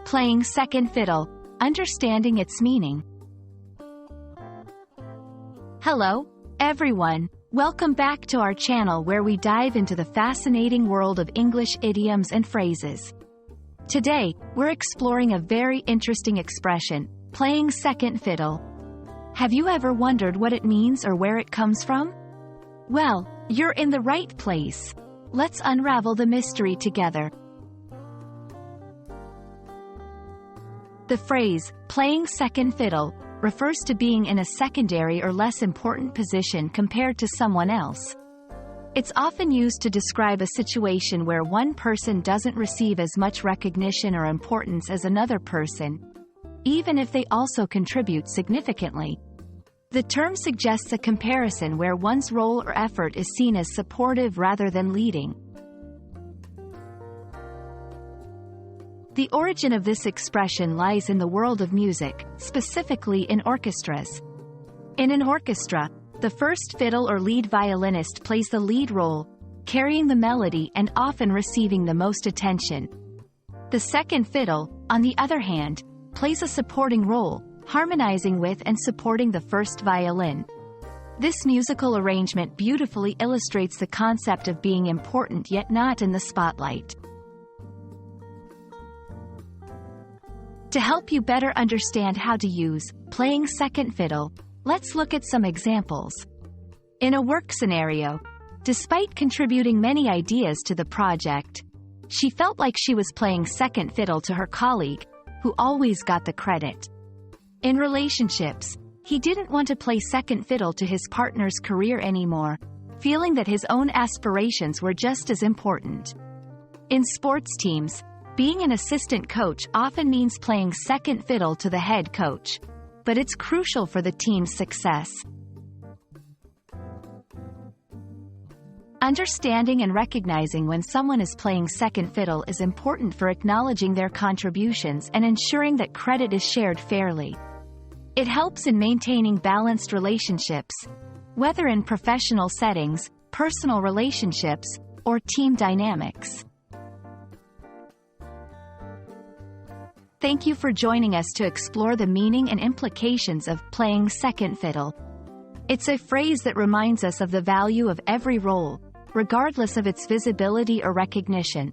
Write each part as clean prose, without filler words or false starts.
Playing second fiddle, understanding its meaning. Hello, everyone. Welcome back to our channel where we dive into the fascinating world of English idioms and phrases. Today, we're exploring a very interesting expression, playing second fiddle. Have you ever wondered what it means or where it comes from? Well, you're in the right place. Let's unravel the mystery together. The phrase, playing second fiddle, refers to being in a secondary or less important position compared to someone else. It's often used to describe a situation where one person doesn't receive as much recognition or importance as another person, even if they also contribute significantly. The term suggests a comparison where one's role or effort is seen as supportive rather than leading. The origin of this expression lies in the world of music, specifically in orchestras. In an orchestra, the first fiddle or lead violinist plays the lead role, carrying the melody and often receiving the most attention. The second fiddle, on the other hand, plays a supporting role, harmonizing with and supporting the first violin. This musical arrangement beautifully illustrates the concept of being important yet not in the spotlight. To help you better understand how to use playing second fiddle, let's look at some examples. In a work scenario, despite contributing many ideas to the project, she felt like she was playing second fiddle to her colleague, who always got the credit. In relationships, he didn't want to play second fiddle to his partner's career anymore, feeling that his own aspirations were just as important. In sports teams, being an assistant coach often means playing second fiddle to the head coach, but it's crucial for the team's success. Understanding and recognizing when someone is playing second fiddle is important for acknowledging their contributions and ensuring that credit is shared fairly. It helps in maintaining balanced relationships, whether in professional settings, personal relationships, or team dynamics. Thank you for joining us to explore the meaning and implications of playing second fiddle. It's a phrase that reminds us of the value of every role, regardless of its visibility or recognition.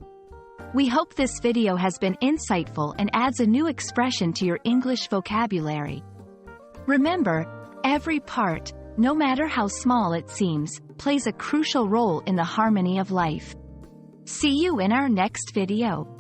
We hope this video has been insightful and adds a new expression to your English vocabulary. Remember, every part, no matter how small it seems, plays a crucial role in the harmony of life. See you in our next video.